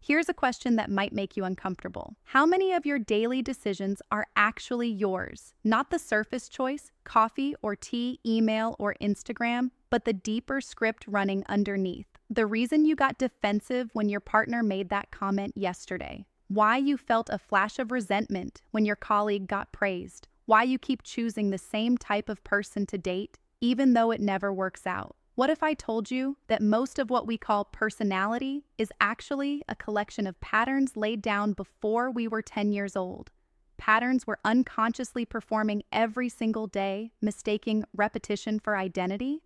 Here's a question that might make you uncomfortable. How many of your daily decisions are actually yours? Not the surface choice, coffee or tea, email or Instagram, but the deeper script running underneath. The reason you got defensive when your partner made that comment yesterday. Why you felt a flash of resentment when your colleague got praised. Why you keep choosing the same type of person to date, even though it never works out. What if I told you that most of what we call personality is actually a collection of patterns laid down before we were 10 years old? Patterns we're unconsciously performing every single day, mistaking repetition for identity?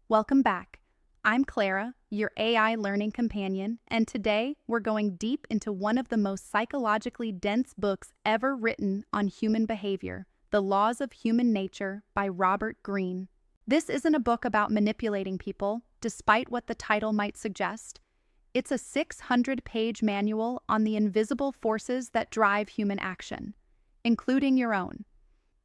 Welcome back. I'm Clara, your AI learning companion, and today we're going deep into one of the most psychologically dense books ever written on human behavior, The Laws of Human Nature by Robert Greene. This isn't a book about manipulating people, despite what the title might suggest. It's a 600-page manual on the invisible forces that drive human action, including your own.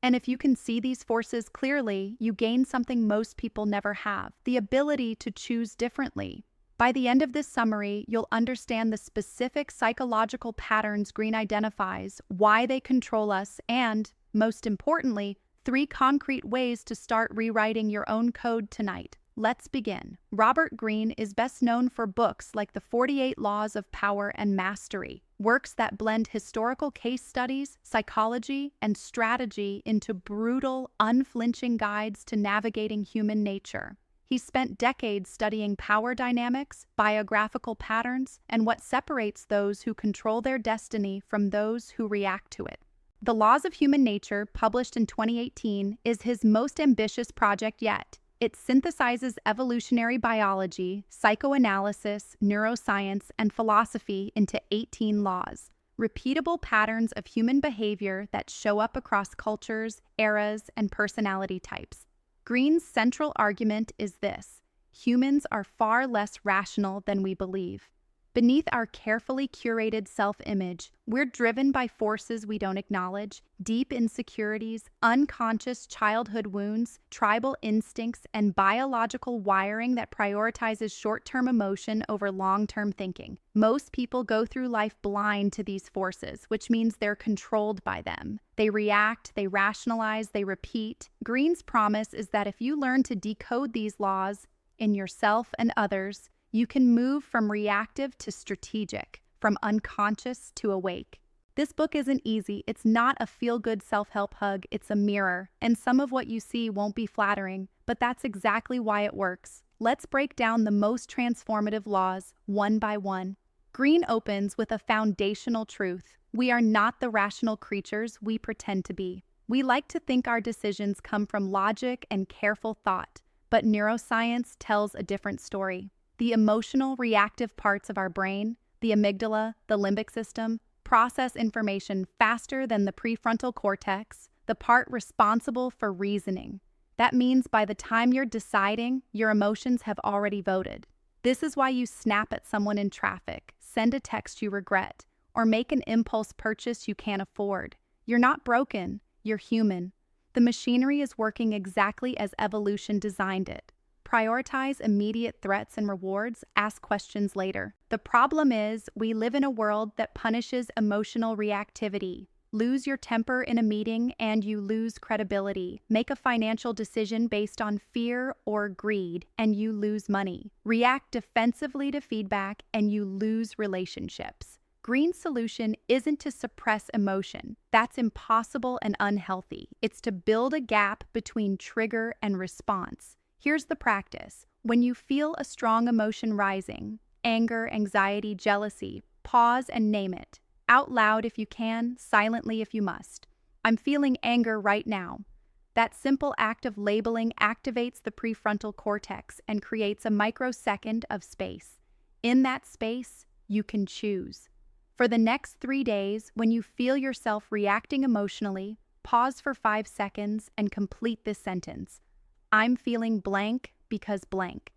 And if you can see these forces clearly, you gain something most people never have, the ability to choose differently. By the end of this summary, you'll understand the specific psychological patterns Greene identifies, why they control us, and, most importantly, 3 concrete ways to start rewriting your own code tonight. Let's begin. Robert Greene is best known for books like The 48 Laws of Power and Mastery, works that blend historical case studies, psychology, and strategy into brutal, unflinching guides to navigating human nature. He spent decades studying power dynamics, biographical patterns, and what separates those who control their destiny from those who react to it. The Laws of Human Nature, published in 2018, is his most ambitious project yet. It synthesizes evolutionary biology, psychoanalysis, neuroscience, and philosophy into 18 laws, repeatable patterns of human behavior that show up across cultures, eras, and personality types. Greene's central argument is this: humans are far less rational than we believe. Beneath our carefully curated self-image, we're driven by forces we don't acknowledge, deep insecurities, unconscious childhood wounds, tribal instincts, and biological wiring that prioritizes short-term emotion over long-term thinking. Most people go through life blind to these forces, which means they're controlled by them. They react, they rationalize, they repeat. Greene's promise is that if you learn to decode these laws in yourself and others, you can move from reactive to strategic, from unconscious to awake. This book isn't easy. It's not a feel-good self-help hug. It's a mirror, and some of what you see won't be flattering, but that's exactly why it works. Let's break down the most transformative laws, one by one. Greene opens with a foundational truth. We are not the rational creatures we pretend to be. We like to think our decisions come from logic and careful thought, but neuroscience tells a different story. The emotional, reactive parts of our brain, the amygdala, the limbic system, process information faster than the prefrontal cortex, the part responsible for reasoning. That means by the time you're deciding, your emotions have already voted. This is why you snap at someone in traffic, send a text you regret, or make an impulse purchase you can't afford. You're not broken, you're human. The machinery is working exactly as evolution designed it. Prioritize immediate threats and rewards, ask questions later. The problem is, we live in a world that punishes emotional reactivity. Lose your temper in a meeting and you lose credibility. Make a financial decision based on fear or greed and you lose money. React defensively to feedback and you lose relationships. Greene's solution isn't to suppress emotion. That's impossible and unhealthy. It's to build a gap between trigger and response. Here's the practice. When you feel a strong emotion rising, anger, anxiety, jealousy, pause and name it. Out loud if you can, silently if you must. I'm feeling anger right now. That simple act of labeling activates the prefrontal cortex and creates a microsecond of space. In that space, you can choose. For the next 3 days, when you feel yourself reacting emotionally, pause for 5 seconds and complete this sentence. I'm feeling blank because blank.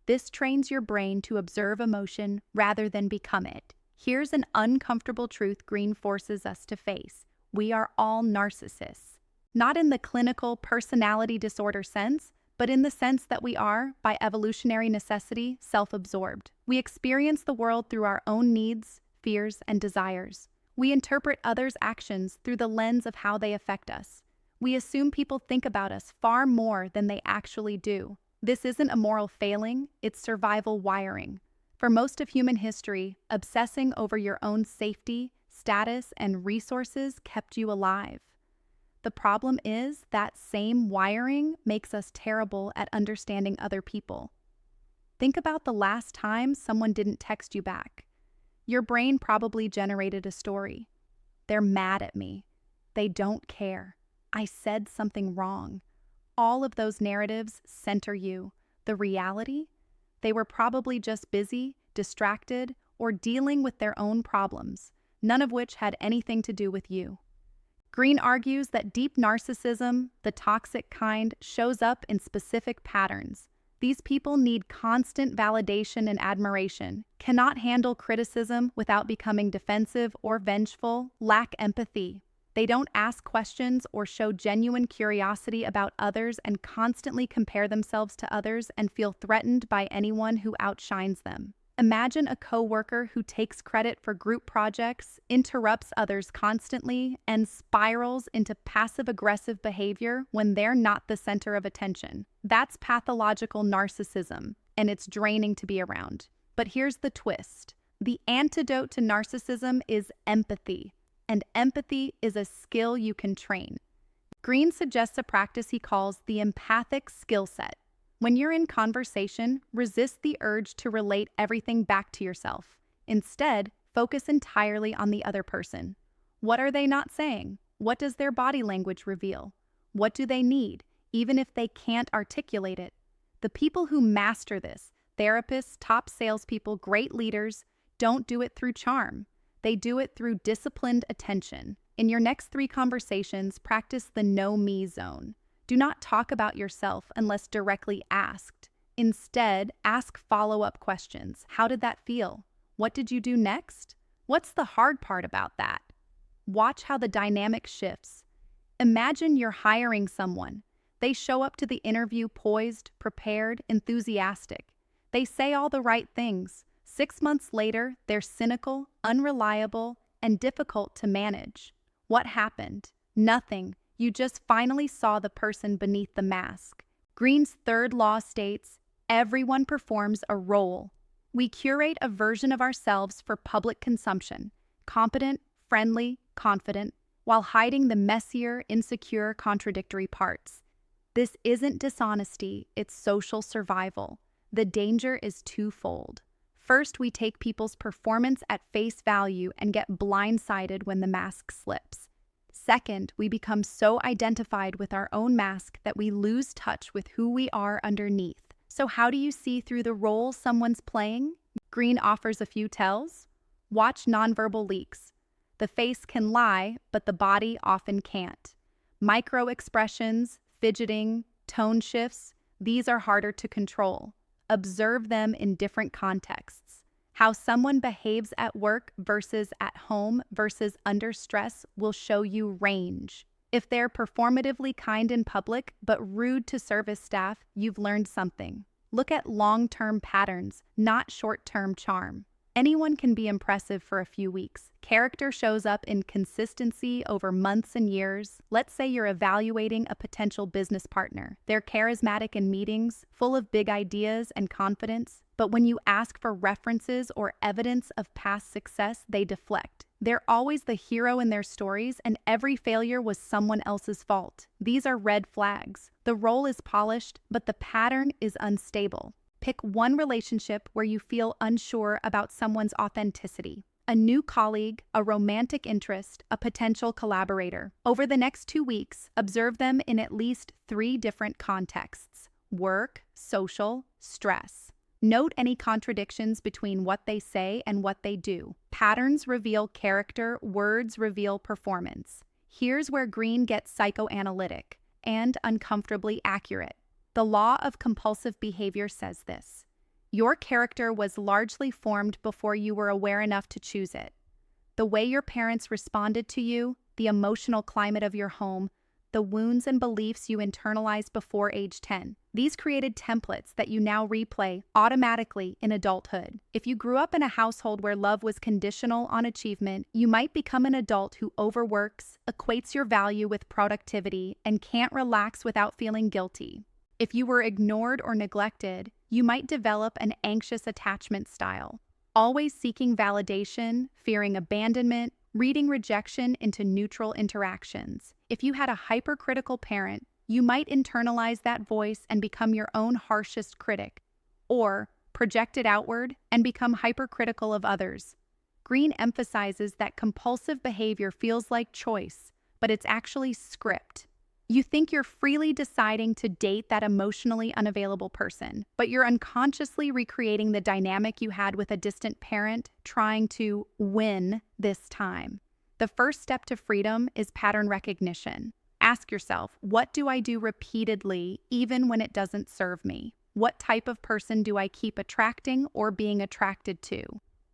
This trains your brain to observe emotion rather than become it. Here's an uncomfortable truth Greene forces us to face. We are all narcissists. Not in the clinical personality disorder sense, but in the sense that we are, by evolutionary necessity, self-absorbed. We experience the world through our own needs, fears, and desires. We interpret others' actions through the lens of how they affect us. We assume people think about us far more than they actually do. This isn't a moral failing, it's survival wiring. For most of human history, obsessing over your own safety, status, and resources kept you alive. The problem is that same wiring makes us terrible at understanding other people. Think about the last time someone didn't text you back. Your brain probably generated a story. They're mad at me. They don't care. I said something wrong. All of those narratives center you. The reality? They were probably just busy, distracted, or dealing with their own problems, none of which had anything to do with you. Greene argues that deep narcissism, the toxic kind, shows up in specific patterns. These people need constant validation and admiration, cannot handle criticism without becoming defensive or vengeful, lack empathy. They don't ask questions or show genuine curiosity about others and constantly compare themselves to others and feel threatened by anyone who outshines them. Imagine a coworker who takes credit for group projects, interrupts others constantly, and spirals into passive-aggressive behavior when they're not the center of attention. That's pathological narcissism, and it's draining to be around. But here's the twist. The antidote to narcissism is empathy, and empathy is a skill you can train. Greene suggests a practice he calls the empathic skill set. When you're in conversation, resist the urge to relate everything back to yourself. Instead, focus entirely on the other person. What are they not saying? What does their body language reveal? What do they need, even if they can't articulate it? The people who master this, therapists, top salespeople, great leaders, don't do it through charm. They do it through disciplined attention. In your next 3 conversations, practice the know me zone. Do not talk about yourself unless directly asked. Instead, ask follow-up questions. How did that feel? What did you do next? What's the hard part about that? Watch how the dynamic shifts. Imagine you're hiring someone. They show up to the interview poised, prepared, enthusiastic. They say all the right things. 6 months later, they're cynical, unreliable, and difficult to manage. What happened? Nothing. You just finally saw the person beneath the mask. Greene's third law states, everyone performs a role. We curate a version of ourselves for public consumption, competent, friendly, confident, while hiding the messier, insecure, contradictory parts. This isn't dishonesty, it's social survival. The danger is twofold. First, we take people's performance at face value and get blindsided when the mask slips. Second, we become so identified with our own mask that we lose touch with who we are underneath. So how do you see through the role someone's playing? Greene offers a few tells. Watch nonverbal leaks. The face can lie, but the body often can't. Micro expressions, fidgeting, tone shifts, these are harder to control. Observe them in different contexts. How someone behaves at work versus at home versus under stress will show you range. If they're performatively kind in public but rude to service staff, you've learned something. Look at long-term patterns, not short-term charm. Anyone can be impressive for a few weeks. Character shows up in consistency over months and years. Let's say you're evaluating a potential business partner. They're charismatic in meetings, full of big ideas and confidence, but when you ask for references or evidence of past success, they deflect. They're always the hero in their stories, and every failure was someone else's fault. These are red flags. The role is polished, but the pattern is unstable. Pick one relationship where you feel unsure about someone's authenticity. A new colleague, a romantic interest, a potential collaborator. Over the next 2 weeks, observe them in at least 3 different contexts: work, social, stress. Note any contradictions between what they say and what they do. Patterns reveal character, words reveal performance. Here's where Greene gets psychoanalytic and uncomfortably accurate. The law of compulsive behavior says this. Your character was largely formed before you were aware enough to choose it. The way your parents responded to you, the emotional climate of your home, the wounds and beliefs you internalized before age 10. These created templates that you now replay automatically in adulthood. If you grew up in a household where love was conditional on achievement, you might become an adult who overworks, equates your value with productivity, and can't relax without feeling guilty. If you were ignored or neglected, you might develop an anxious attachment style, always seeking validation, fearing abandonment, reading rejection into neutral interactions. If you had a hypercritical parent, you might internalize that voice and become your own harshest critic, or project it outward and become hypercritical of others. Greene emphasizes that compulsive behavior feels like choice, but it's actually script. You think you're freely deciding to date that emotionally unavailable person, but you're unconsciously recreating the dynamic you had with a distant parent, trying to win this time. The first step to freedom is pattern recognition. Ask yourself, what do I do repeatedly, even when it doesn't serve me? What type of person do I keep attracting or being attracted to?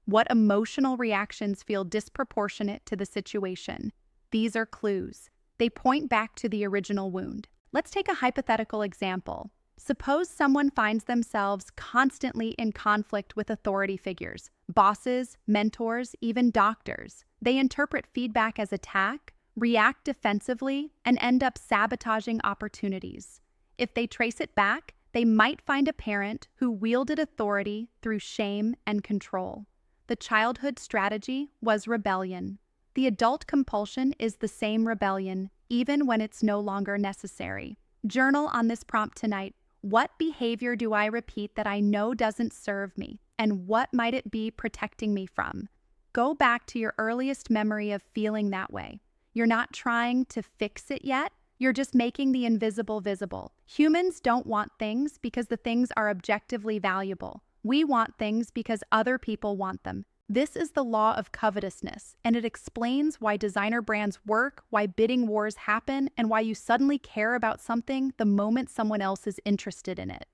What emotional reactions feel disproportionate to the situation? These are clues. They point back to the original wound. Let's take a hypothetical example. Suppose someone finds themselves constantly in conflict with authority figures, bosses, mentors, even doctors. They interpret feedback as attack, react defensively, and end up sabotaging opportunities. If they trace it back, they might find a parent who wielded authority through shame and control. The childhood strategy was rebellion. The adult compulsion is the same rebellion, even when it's no longer necessary. Journal on this prompt tonight. What behavior do I repeat that I know doesn't serve me? And what might it be protecting me from? Go back to your earliest memory of feeling that way. You're not trying to fix it yet. You're just making the invisible visible. Humans don't want things because the things are objectively valuable. We want things because other people want them. This is the law of covetousness, and it explains why designer brands work, why bidding wars happen, and why you suddenly care about something the moment someone else is interested in it.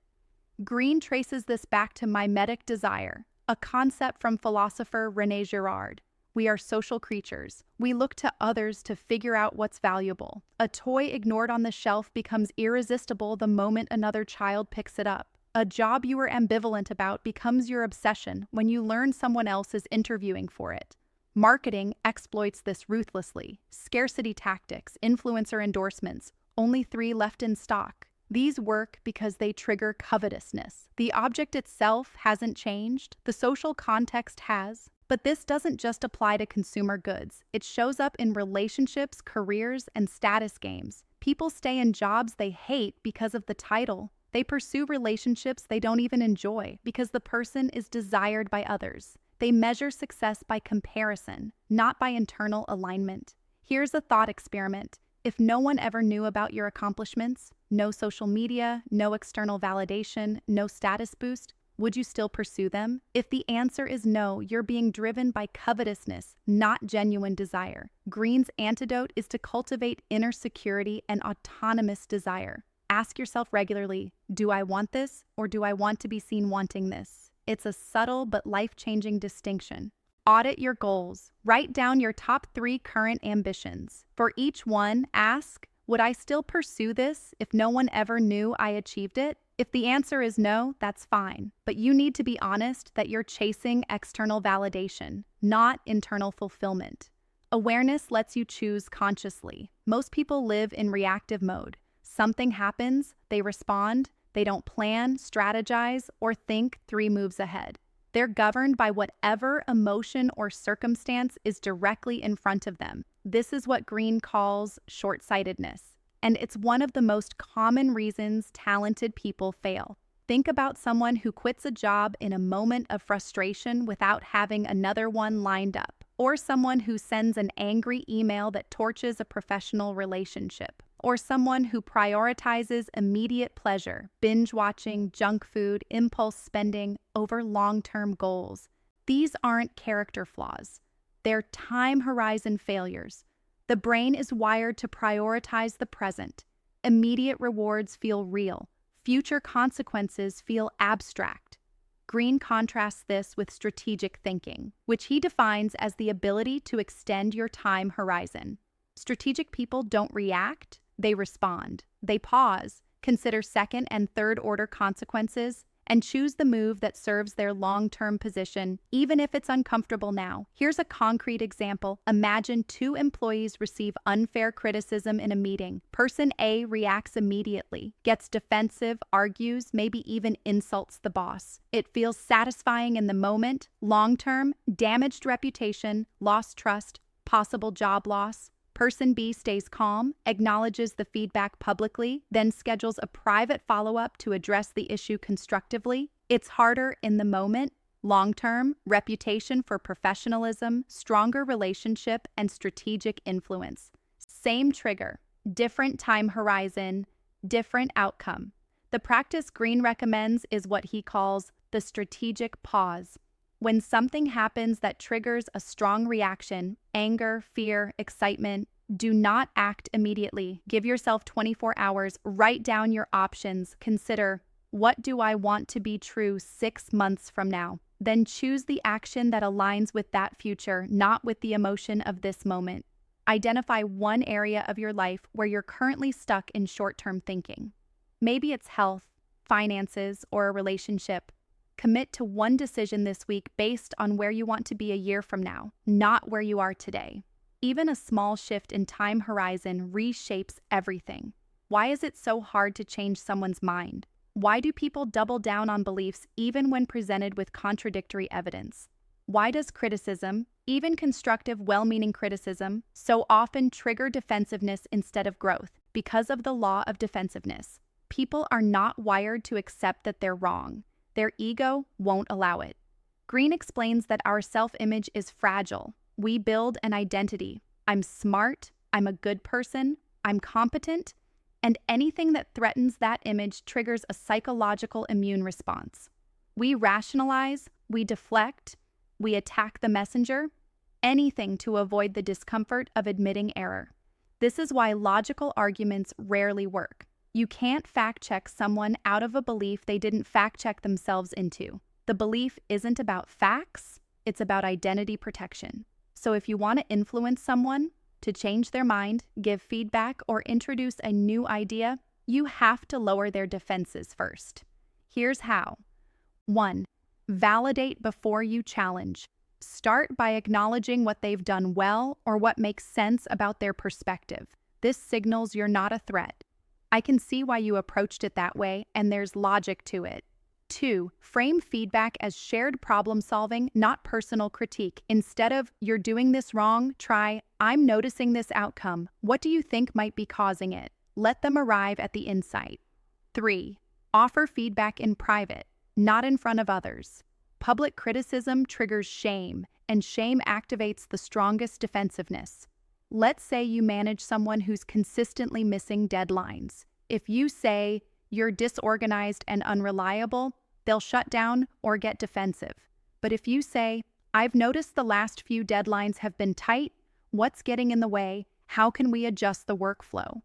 Greene traces this back to mimetic desire, a concept from philosopher René Girard. We are social creatures. We look to others to figure out what's valuable. A toy ignored on the shelf becomes irresistible the moment another child picks it up. A job you were ambivalent about becomes your obsession when you learn someone else is interviewing for it. Marketing exploits this ruthlessly. Scarcity tactics, influencer endorsements, only 3 left in stock. These work because they trigger covetousness. The object itself hasn't changed, the social context has. But this doesn't just apply to consumer goods. It shows up in relationships, careers, and status games. People stay in jobs they hate because of the title. They pursue relationships they don't even enjoy because the person is desired by others. They measure success by comparison, not by internal alignment. Here's a thought experiment. If no one ever knew about your accomplishments, no social media, no external validation, no status boost, would you still pursue them? If the answer is no, you're being driven by covetousness, not genuine desire. Greene's antidote is to cultivate inner security and autonomous desire. Ask yourself regularly, do I want this, or do I want to be seen wanting this? It's a subtle but life-changing distinction. Audit your goals. Write down your top 3 current ambitions. For each one, ask, would I still pursue this if no one ever knew I achieved it? If the answer is no, that's fine. But you need to be honest that you're chasing external validation, not internal fulfillment. Awareness lets you choose consciously. Most people live in reactive mode. Something happens, they respond, they don't plan, strategize, or think 3 moves ahead. They're governed by whatever emotion or circumstance is directly in front of them. This is what Greene calls short-sightedness. And it's one of the most common reasons talented people fail. Think about someone who quits a job in a moment of frustration without having another one lined up, or someone who sends an angry email that torches a professional relationship, or someone who prioritizes immediate pleasure, binge-watching, junk food, impulse spending over long-term goals. These aren't character flaws. They're time horizon failures. The brain is wired to prioritize the present. Immediate rewards feel real. Future consequences feel abstract. Greene contrasts this with strategic thinking, which he defines as the ability to extend your time horizon. Strategic people don't react, They respond. They pause, consider second and third order consequences, and choose the move that serves their long-term position, even if it's uncomfortable now. Here's a concrete example. Imagine two employees receive unfair criticism in a meeting. Person A reacts immediately, gets defensive, argues, maybe even insults the boss. It feels satisfying in the moment. Long-term, damaged reputation, lost trust, possible job loss. Person B stays calm, acknowledges the feedback publicly, then schedules a private follow-up to address the issue constructively. It's harder in the moment. Long-term, reputation for professionalism, stronger relationship, and strategic influence. Same trigger, different time horizon, different outcome. The practice Greene recommends is what he calls the strategic pause. When something happens that triggers a strong reaction, anger, fear, excitement, do not act immediately. Give yourself 24 hours, write down your options, consider, what do I want to be true 6 months from now? Then choose the action that aligns with that future, not with the emotion of this moment. Identify one area of your life where you're currently stuck in short-term thinking. Maybe it's health, finances, or a relationship. Commit to one decision this week based on where you want to be a year from now, not where you are today. Even a small shift in time horizon reshapes everything. Why is it so hard to change someone's mind? Why do people double down on beliefs even when presented with contradictory evidence? Why does criticism, even constructive, well-meaning criticism, so often trigger defensiveness instead of growth? Because of the law of defensiveness. People are not wired to accept that they're wrong. Their ego won't allow it. Greene explains that our self-image is fragile. We build an identity. I'm smart, I'm a good person, I'm competent, and anything that threatens that image triggers a psychological immune response. We rationalize, we deflect, we attack the messenger, anything to avoid the discomfort of admitting error. This is why logical arguments rarely work. You can't fact-check someone out of a belief they didn't fact-check themselves into. The belief isn't about facts, it's about identity protection. So if you want to influence someone to change their mind, give feedback, or introduce a new idea, you have to lower their defenses first. Here's how. 1. Validate before you challenge. Start by acknowledging what they've done well or what makes sense about their perspective. This signals you're not a threat. I can see why you approached it that way, and there's logic to it. 2. Frame feedback as shared problem solving, not personal critique. Instead of, you're doing this wrong, try, I'm noticing this outcome. What do you think might be causing it? Let them arrive at the insight. 3. Offer feedback in private, not in front of others. Public criticism triggers shame, and shame activates the strongest defensiveness. Let's say you manage someone who's consistently missing deadlines. If you say, you're disorganized and unreliable, they'll shut down or get defensive. But if you say, I've noticed the last few deadlines have been tight, what's getting in the way? How can we adjust the workflow?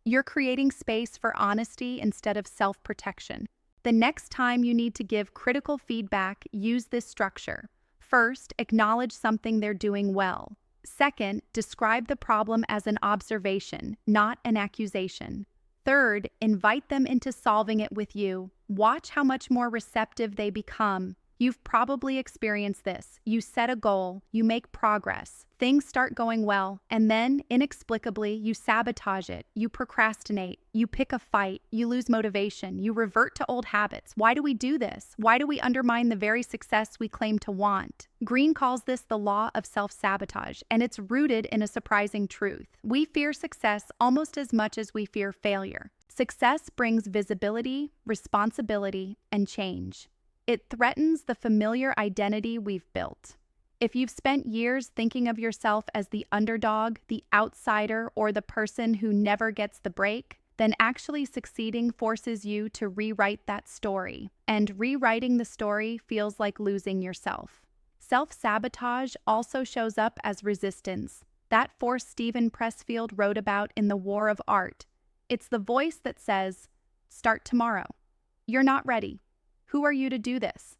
You're creating space for honesty instead of self-protection. The next time you need to give critical feedback, use this structure. First, acknowledge something they're doing well. Second, describe the problem as an observation, not an accusation. Third, invite them into solving it with you. Watch how much more receptive they become. You've probably experienced this. You set a goal, you make progress, things start going well, and then, inexplicably, you sabotage it, you procrastinate, you pick a fight, you lose motivation, you revert to old habits. Why do we do this? Why do we undermine the very success we claim to want? Greene calls this the law of self-sabotage, and it's rooted in a surprising truth. We fear success almost as much as we fear failure. Success brings visibility, responsibility, and change. It threatens the familiar identity we've built. If you've spent years thinking of yourself as the underdog, the outsider, or the person who never gets the break, then actually succeeding forces you to rewrite that story. And rewriting the story feels like losing yourself. Self-sabotage also shows up as resistance. That force Steven Pressfield wrote about in The War of Art. It's the voice that says, start tomorrow. You're not ready. Who are you to do this?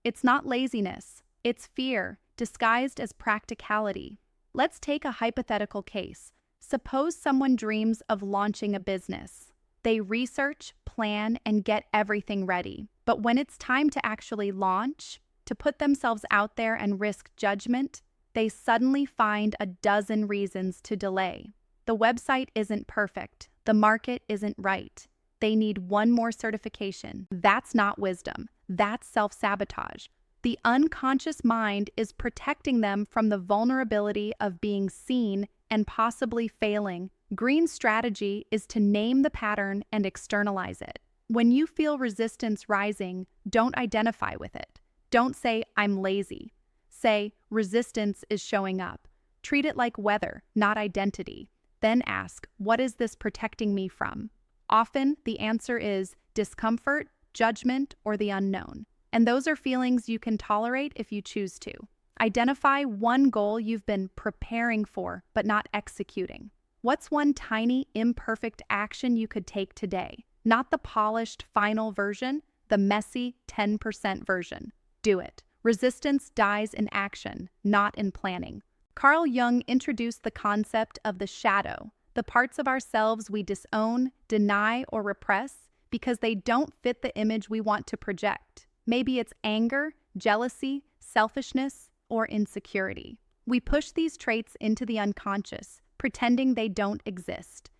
It's not laziness, it's fear, disguised as practicality. Let's take a hypothetical case. Suppose someone dreams of launching a business. They research, plan, and get everything ready. But when it's time to actually launch, to put themselves out there and risk judgment, they suddenly find a dozen reasons to delay. The website isn't perfect. The market isn't right. They need one more certification. That's not wisdom. That's self-sabotage. The unconscious mind is protecting them from the vulnerability of being seen and possibly failing. Greene's strategy is to name the pattern and externalize it. When you feel resistance rising, don't identify with it. Don't say, "I'm lazy." Say, "Resistance is showing up." Treat it like weather, not identity. Then ask, "What is this protecting me from?" Often, the answer is discomfort, judgment, or the unknown. And those are feelings you can tolerate if you choose to. Identify one goal you've been preparing for but not executing. What's one tiny, imperfect action you could take today? Not the polished, final version, the messy 10% version. Do it. Resistance dies in action, not in planning. Carl Jung introduced the concept of the shadow, the parts of ourselves we disown, deny, or repress because they don't fit the image we want to project. Maybe it's anger, jealousy, selfishness, or insecurity. We push these traits into the unconscious, pretending they don't exist.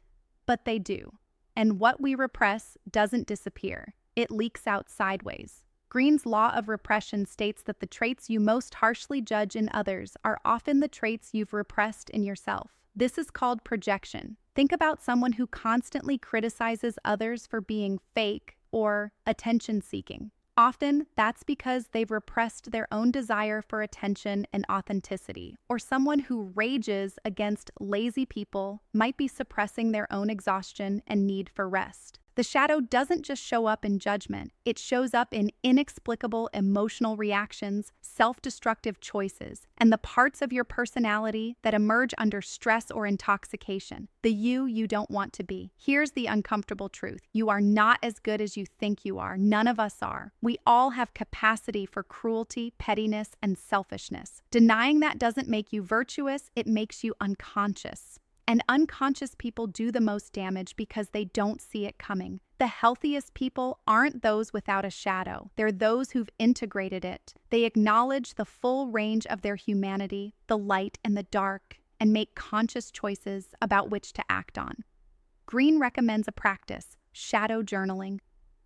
But they do. And what we repress doesn't disappear. It leaks out sideways. Greene's law of repression states that the traits you most harshly judge in others are often the traits you've repressed in yourself. This is called projection. Think about someone who constantly criticizes others for being fake or attention-seeking. Often, that's because they've repressed their own desire for attention and authenticity. Or someone who rages against lazy people might be suppressing their own exhaustion and need for rest. The shadow doesn't just show up in judgment. It shows up in inexplicable emotional reactions, self-destructive choices, and the parts of your personality that emerge under stress or intoxication, the you don't want to be. Here's the uncomfortable truth. You are not as good as you think you are. None of us are. We all have capacity for cruelty, pettiness, and selfishness. Denying that doesn't make you virtuous, it makes you unconscious. And unconscious people do the most damage because they don't see it coming. The healthiest people aren't those without a shadow. They're those who've integrated it. They acknowledge the full range of their humanity, the light and the dark, and make conscious choices about which to act on. Greene recommends a practice, shadow journaling.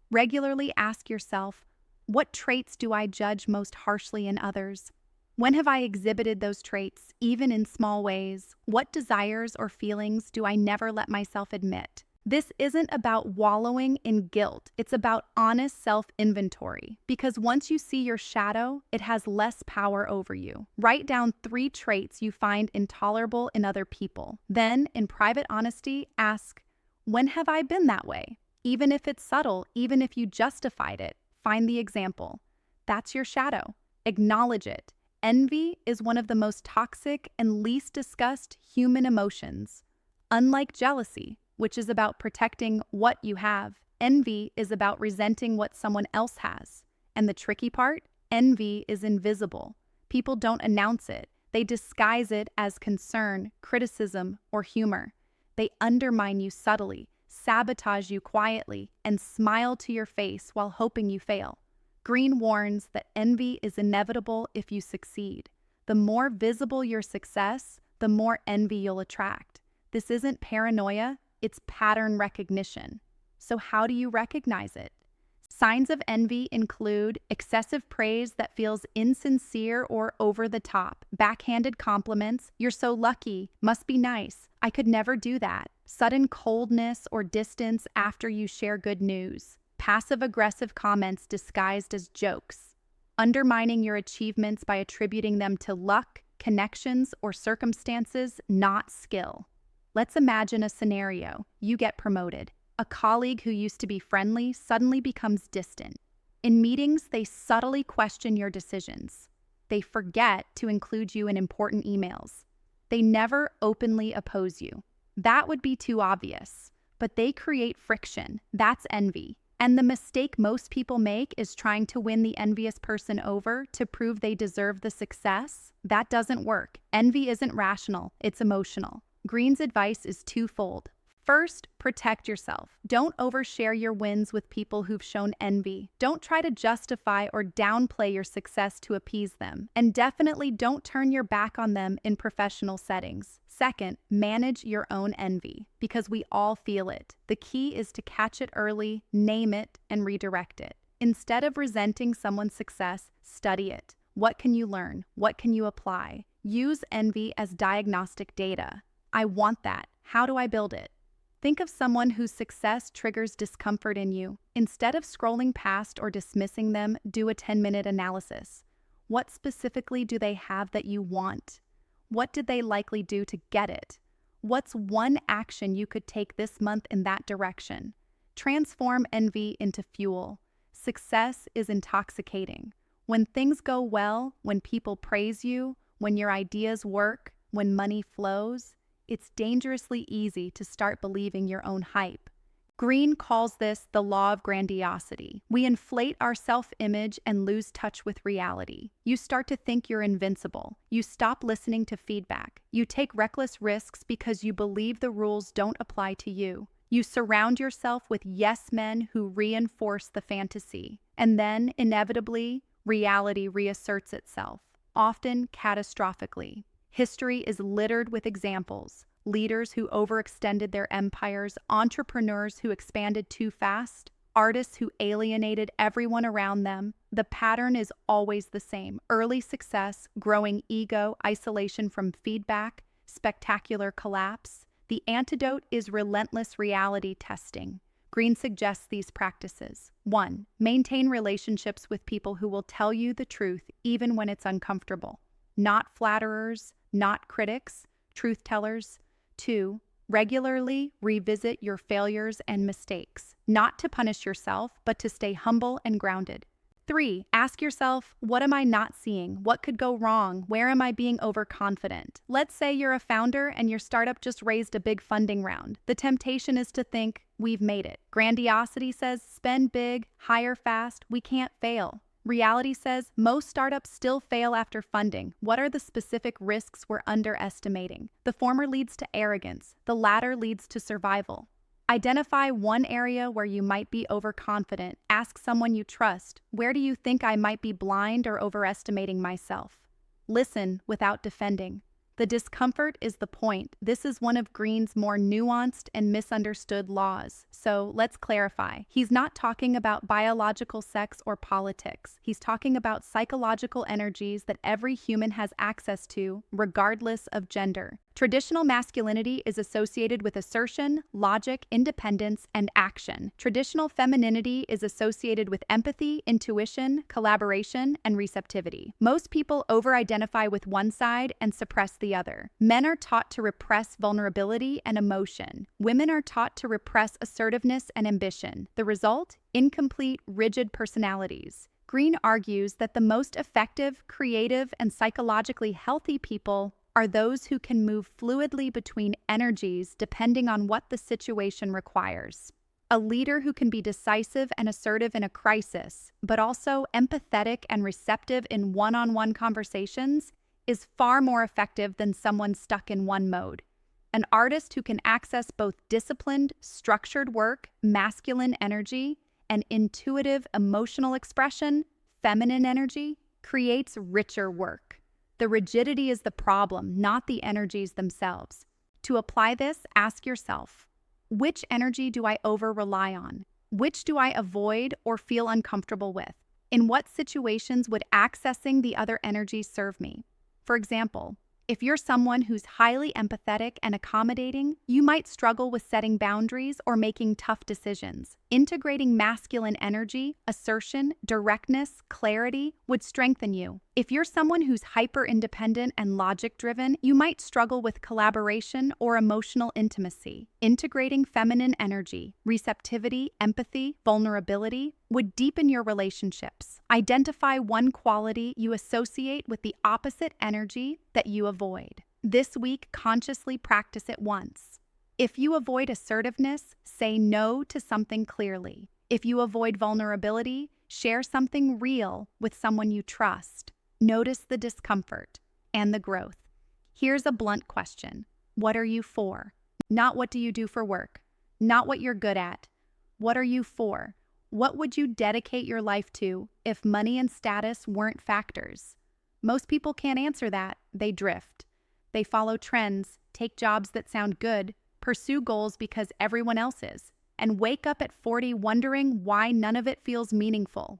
Regularly ask yourself, what traits do I judge most harshly in others? When have I exhibited those traits, even in small ways? What desires or feelings do I never let myself admit? This isn't about wallowing in guilt. It's about honest self-inventory. Because once you see your shadow, it has less power over you. Write down 3 traits you find intolerable in other people. Then, in private honesty, ask, when have I been that way? Even if it's subtle, even if you justified it, find the example. That's your shadow. Acknowledge it. Envy is one of the most toxic and least discussed human emotions. Unlike jealousy, which is about protecting what you have, envy is about resenting what someone else has. And the tricky part? Envy is invisible. People don't announce it. They disguise it as concern, criticism, or humor. They undermine you subtly, sabotage you quietly, and smile to your face while hoping you fail. Greene warns that envy is inevitable if you succeed. The more visible your success, the more envy you'll attract. This isn't paranoia, it's pattern recognition. So how do you recognize it? Signs of envy include excessive praise that feels insincere or over the top, backhanded compliments, "You're so lucky," "Must be nice," "I could never do that," sudden coldness or distance after you share good news. Passive-aggressive comments disguised as jokes, undermining your achievements by attributing them to luck, connections, or circumstances, not skill. Let's imagine a scenario. You get promoted. A colleague who used to be friendly suddenly becomes distant. In meetings, they subtly question your decisions. They forget to include you in important emails. They never openly oppose you. That would be too obvious, but they create friction. That's envy. And the mistake most people make is trying to win the envious person over to prove they deserve the success. That doesn't work. Envy isn't rational, it's emotional. Greene's advice is twofold. First, protect yourself. Don't overshare your wins with people who've shown envy. Don't try to justify or downplay your success to appease them. And definitely don't turn your back on them in professional settings. Second, manage your own envy, because we all feel it. The key is to catch it early, name it, and redirect it. Instead of resenting someone's success, study it. What can you learn? What can you apply? Use envy as diagnostic data. I want that. How do I build it? Think of someone whose success triggers discomfort in you. Instead of scrolling past or dismissing them, do a 10-minute analysis. What specifically do they have that you want? What did they likely do to get it? What's one action you could take this month in that direction? Transform envy into fuel. Success is intoxicating. When things go well, when people praise you, when your ideas work, when money flows, it's dangerously easy to start believing your own hype. Greene calls this the law of grandiosity. We inflate our self-image and lose touch with reality. You start to think you're invincible. You stop listening to feedback. You take reckless risks because you believe the rules don't apply to you. You surround yourself with yes men who reinforce the fantasy. And then, inevitably, reality reasserts itself, often catastrophically. History is littered with examples. Leaders who overextended their empires, entrepreneurs who expanded too fast, artists who alienated everyone around them. The pattern is always the same: early success, growing ego, isolation from feedback, spectacular collapse. The antidote is relentless reality testing. Greene suggests these practices. 1. Maintain relationships with people who will tell you the truth even when it's uncomfortable. Not flatterers, not critics, truth tellers. 2. Regularly revisit your failures and mistakes, not to punish yourself, but to stay humble and grounded. 3. Ask yourself, what am I not seeing? What could go wrong? Where am I being overconfident? Let's say you're a founder and your startup just raised a big funding round. The temptation is to think, we've made it. Grandiosity says, spend big, hire fast, we can't fail. Reality says, most startups still fail after funding. What are the specific risks we're underestimating? The former leads to arrogance. The latter leads to survival. Identify one area where you might be overconfident. Ask someone you trust, where do you think I might be blind or overestimating myself? Listen without defending. The discomfort is the point. This is one of Greene's more nuanced and misunderstood laws. So let's clarify. He's not talking about biological sex or politics. He's talking about psychological energies that every human has access to, regardless of gender. Traditional masculinity is associated with assertion, logic, independence, and action. Traditional femininity is associated with empathy, intuition, collaboration, and receptivity. Most people over-identify with one side and suppress the other. Men are taught to repress vulnerability and emotion. Women are taught to repress assertiveness and ambition. The result? Incomplete, rigid personalities. Greene argues that the most effective, creative, and psychologically healthy people are those who can move fluidly between energies depending on what the situation requires. A leader who can be decisive and assertive in a crisis, but also empathetic and receptive in one-on-one conversations, is far more effective than someone stuck in one mode. An artist who can access both disciplined, structured work, masculine energy, and intuitive emotional expression, feminine energy, creates richer work. The rigidity is the problem, not the energies themselves. To apply this, ask yourself, which energy do I over-rely on? Which do I avoid or feel uncomfortable with? In what situations would accessing the other energies serve me? For example, if you're someone who's highly empathetic and accommodating, you might struggle with setting boundaries or making tough decisions. Integrating masculine energy, assertion, directness, clarity would strengthen you. If you're someone who's hyper-independent and logic-driven, you might struggle with collaboration or emotional intimacy. Integrating feminine energy, receptivity, empathy, vulnerability would deepen your relationships. Identify one quality you associate with the opposite energy that you avoid. This week, consciously practice it once. If you avoid assertiveness, say no to something clearly. If you avoid vulnerability, share something real with someone you trust. Notice the discomfort and the growth. Here's a blunt question. What are you for? Not what do you do for work? Not what you're good at. What are you for? What would you dedicate your life to if money and status weren't factors? Most people can't answer that. They drift. They follow trends, take jobs that sound good, pursue goals because everyone else is, and wake up at 40 wondering why none of it feels meaningful.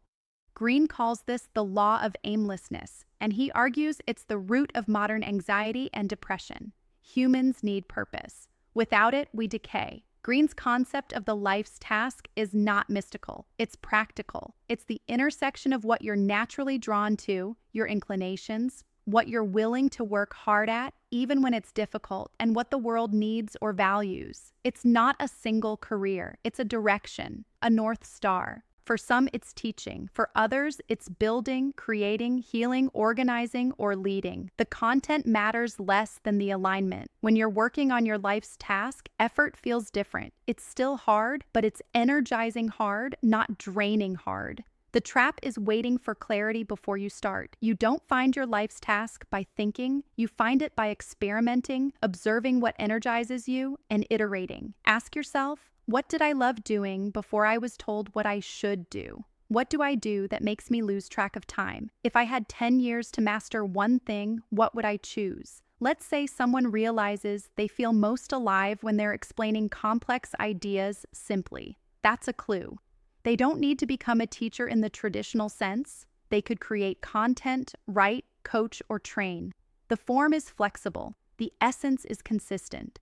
Greene calls this the law of aimlessness, and he argues it's the root of modern anxiety and depression. Humans need purpose. Without it, we decay. Greene's concept of the life's task is not mystical. It's practical. It's the intersection of what you're naturally drawn to, your inclinations, what you're willing to work hard at, even when it's difficult, and what the world needs or values. It's not a single career. It's a direction, a North Star. For some, it's teaching. For others, it's building, creating, healing, organizing, or leading. The content matters less than the alignment. When you're working on your life's task, effort feels different. It's still hard, but it's energizing hard, not draining hard. The trap is waiting for clarity before you start. You don't find your life's task by thinking. You find it by experimenting, observing what energizes you, and iterating. Ask yourself, what did I love doing before I was told what I should do? What do I do that makes me lose track of time? If I had 10 years to master one thing, what would I choose? Let's say someone realizes they feel most alive when they're explaining complex ideas simply. That's a clue. They don't need to become a teacher in the traditional sense. They could create content, write, coach, or train. The form is flexible. The essence is consistent.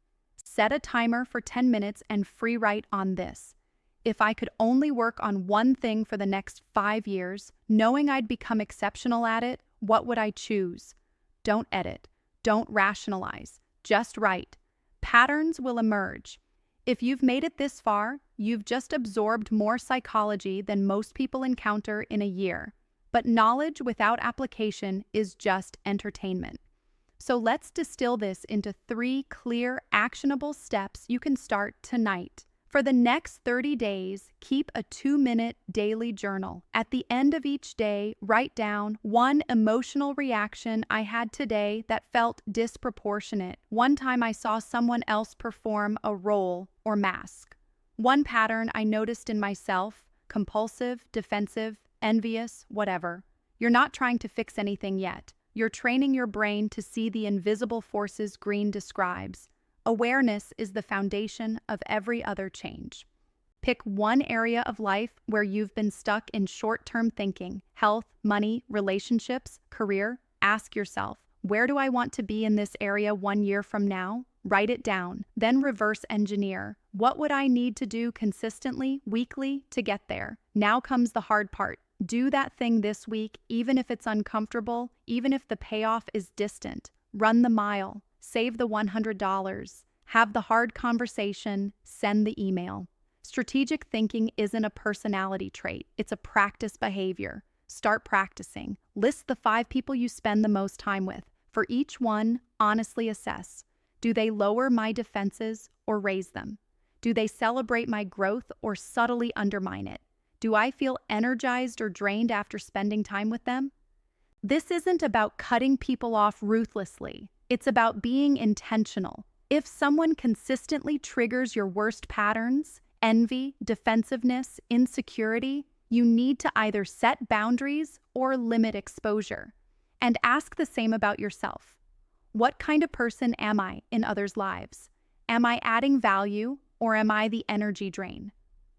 Set a timer for 10 minutes and free write on this. If I could only work on one thing for the next 5 years, knowing I'd become exceptional at it, what would I choose? Don't edit. Don't rationalize. Just write. Patterns will emerge. If you've made it this far, you've just absorbed more psychology than most people encounter in a year. But knowledge without application is just entertainment. So let's distill this into 3 clear, actionable steps you can start tonight. For the next 30 days, keep a 2-minute daily journal. At the end of each day, write down one emotional reaction I had today that felt disproportionate. One time I saw someone else perform a role or mask. One pattern I noticed in myself, compulsive, defensive, envious, whatever. You're not trying to fix anything yet. You're training your brain to see the invisible forces Greene describes. Awareness is the foundation of every other change. Pick one area of life where you've been stuck in short-term thinking: health, money, relationships, career. Ask yourself, where do I want to be in this area 1 year from now? Write it down. Then reverse engineer. What would I need to do consistently, weekly, to get there? Now comes the hard part. Do that thing this week, even if it's uncomfortable, even if the payoff is distant. Run the mile. Save the $100. Have the hard conversation. Send the email. Strategic thinking isn't a personality trait. It's a practice behavior. Start practicing. List the 5 people you spend the most time with. For each one, honestly assess. Do they lower my defenses or raise them? Do they celebrate my growth or subtly undermine it? Do I feel energized or drained after spending time with them? This isn't about cutting people off ruthlessly. It's about being intentional. If someone consistently triggers your worst patterns, envy, defensiveness, insecurity, you need to either set boundaries or limit exposure. And ask the same about yourself. What kind of person am I in others' lives? Am I adding value or am I the energy drain?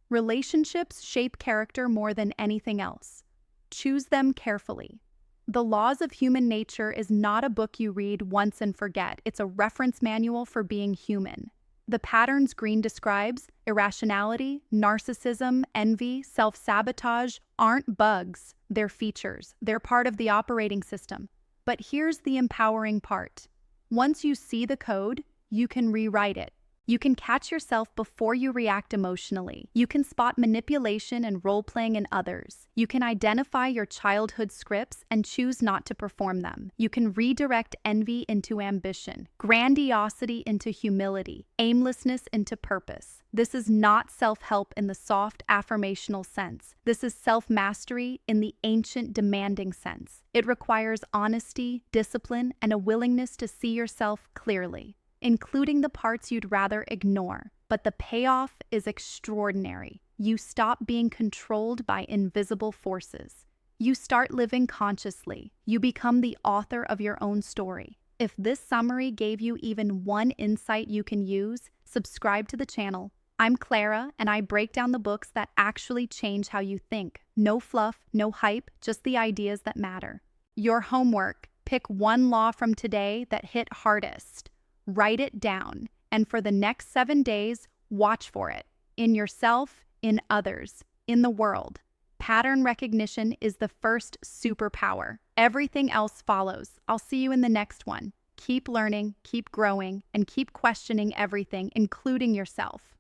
Relationships shape character more than anything else. Choose them carefully. The Laws of Human Nature is not a book you read once and forget. It's a reference manual for being human. The patterns Greene describes, irrationality, narcissism, envy, self-sabotage, aren't bugs. They're features. They're part of the operating system. But here's the empowering part. Once you see the code, you can rewrite it. You can catch yourself before you react emotionally. You can spot manipulation and role-playing in others. You can identify your childhood scripts and choose not to perform them. You can redirect envy into ambition, grandiosity into humility, aimlessness into purpose. This is not self-help in the soft, affirmational sense. This is self-mastery in the ancient, demanding sense. It requires honesty, discipline, and a willingness to see yourself clearly. including the parts you'd rather ignore. But the payoff is extraordinary. You stop being controlled by invisible forces. You start living consciously. You become the author of your own story. If this summary gave you even one insight you can use, subscribe to the channel. I'm Clara, and I break down the books that actually change how you think. No fluff, no hype, just the ideas that matter. Your homework: pick one law from today that hit hardest. Write it down, and for the next 7 days, watch for it. In yourself, in others, in the world. Pattern recognition is the first superpower. Everything else follows. I'll see you in the next one. Keep learning, keep growing, and keep questioning everything, including yourself.